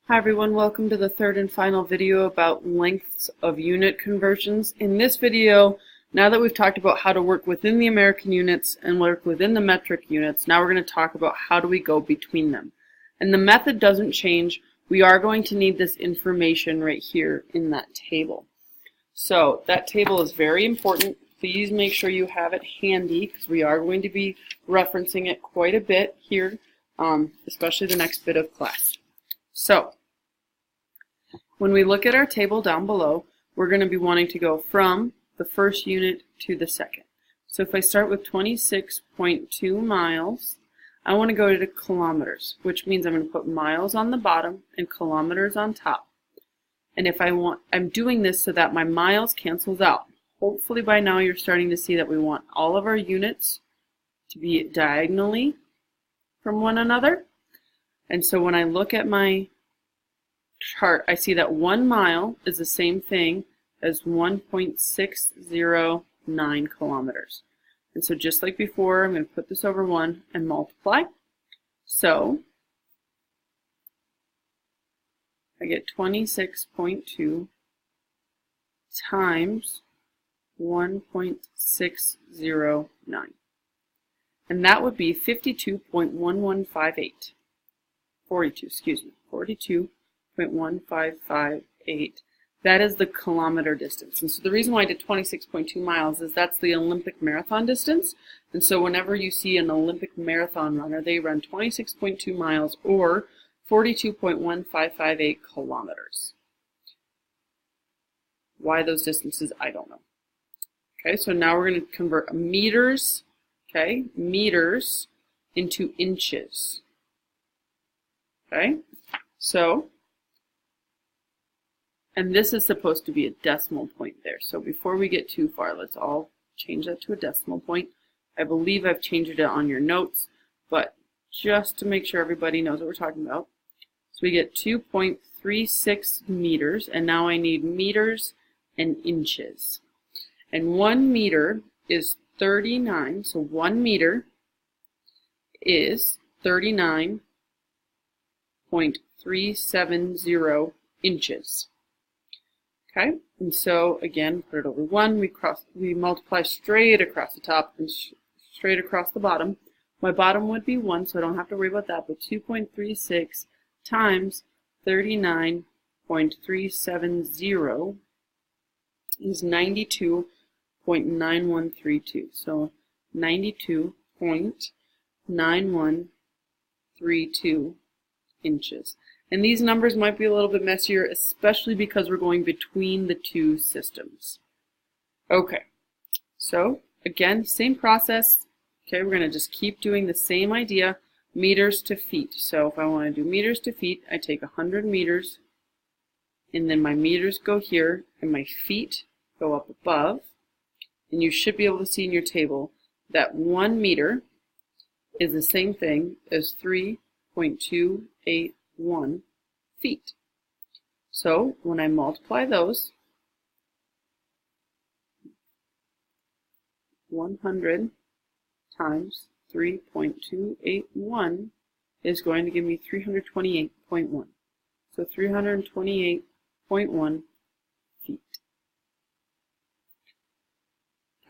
Hi everyone, welcome to the third and final video about lengths of unit conversions. In this video, now that we've talked about how to work within the American units and work within the metric units, now we're going to talk about how do we go between them. And the method doesn't change. We are going to need this information right here in that table. So that table is very important. Please make sure you have it handy because we are going to be referencing it quite a bit here, especially the next bit of class. So, when we look at our table down below, we're going to be wanting to go from the first unit to the second. So if I start with 26.2 miles, I want to go to kilometers, which means I'm going to put miles on the bottom and kilometers on top. And if I'm doing this so that my miles cancels out. Hopefully by now you're starting to see that we want all of our units to be diagonally from one another. And so when I look at my chart, I see that 1 mile is the same thing as 1.609 kilometers. And so just like before, I'm going to put this over 1 and multiply. So I get 26.2 times 1.609. And that would be 52.1158. 42.1558. That is the kilometer distance. And so the reason why I did 26.2 miles is that's the Olympic marathon distance. And so whenever you see an Olympic marathon runner, they run 26.2 miles or 42.1558 kilometers. Why those distances, I don't know. Okay, so now we're going to convert meters, okay, meters into inches. Okay, so, and this is supposed to be a decimal point there. So before we get too far, let's all change that to a decimal point. I believe I've changed it on your notes, but just to make sure everybody knows what we're talking about. So we get 2.36 meters, and now I need meters and inches. And 1 meter is 39, so 1 meter is 39.370 inches. Okay, and so again, put it over 1, we multiply straight across the top and straight across the bottom. My bottom would be 1, so I don't have to worry about that, but 2.36 times 39.370 is 92.9132. So 92.9132 inches. And these numbers might be a little bit messier, especially because we're going between the two systems. Okay, so again, same process. Okay, we're going to just keep doing the same idea, meters to feet. So if I want to do meters to feet, I take 100 meters, and then my meters go here, and my feet go up above. And you should be able to see in your table that 1 meter is the same thing as 3.281 feet. So when I multiply those, 100 times 3.281 is going to give me 328.1. So 328.1 feet.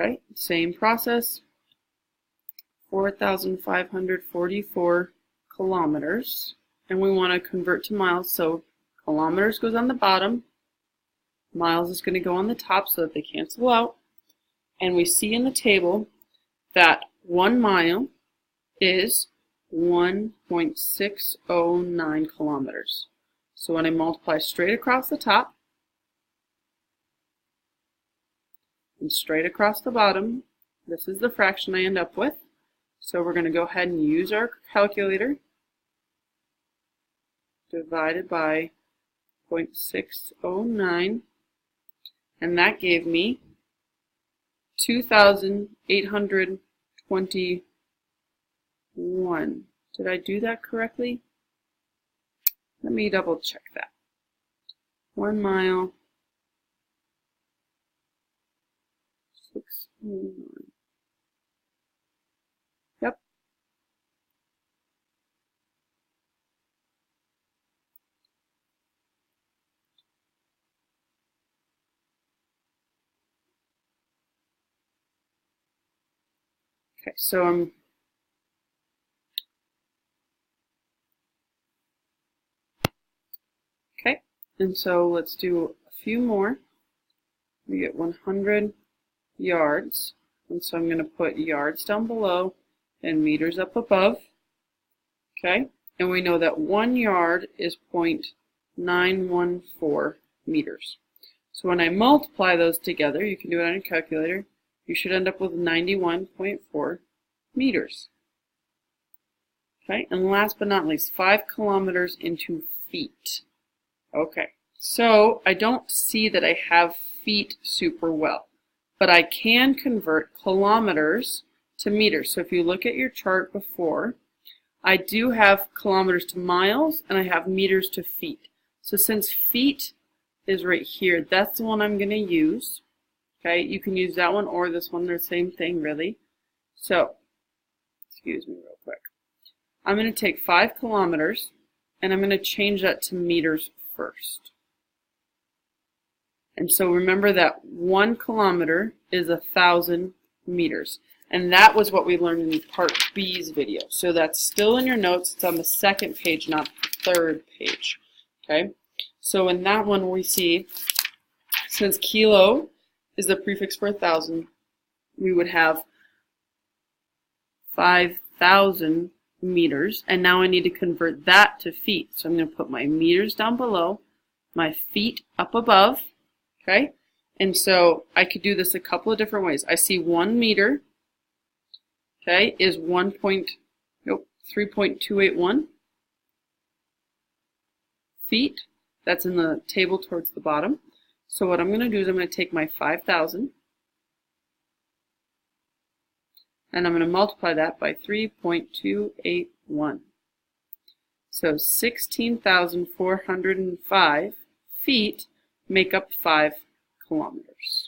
Okay, same process. 4,544 kilometers, and we want to convert to miles, so kilometers goes on the bottom, miles is going to go on the top so that they cancel out, and we see in the table that 1 mile is 1.609 kilometers. So when I multiply straight across the top and straight across the bottom, this is the fraction I end up with. So we're going to go ahead and use our calculator. Divided by 0.609, and that gave me 2,821. Did I do that correctly? Let me double check that. 1 mile, 609. Yep. Okay, so okay, and so let's do a few more. We get 100 yards, and so I'm going to put yards down below and meters up above. Okay, and we know that 1 yard is 0.914 meters. So when I multiply those together, you can do it on your calculator, you should end up with 91.4 meters. Okay, and last but not least, 5 kilometers into feet. Okay, so I don't see that I have feet super well, but I can convert kilometers to meters. So if you look at your chart before, I do have kilometers to miles and I have meters to feet. So since feet is right here, that's the one I'm going to use. Okay, you can use that one or this one, they're the same thing really. So, excuse me real quick. I'm going to take 5 kilometers and I'm going to change that to meters first. And so remember that 1 kilometer is 1,000 meters. And that was what we learned in part B's video. So that's still in your notes. It's on the second page, not the third page. Okay? So in that one we see, since kilo is the prefix for 1,000, we would have 5,000 meters. And now I need to convert that to feet. So I'm going to put my meters down below, my feet up above. Okay? And so I could do this a couple of different ways. I see 1 meter, okay, is 3.281 feet. That's in the table towards the bottom. So what I'm going to do is I'm going to take my 5,000 and I'm going to multiply that by 3.281. So 16,405 feet make up 5 kilometers.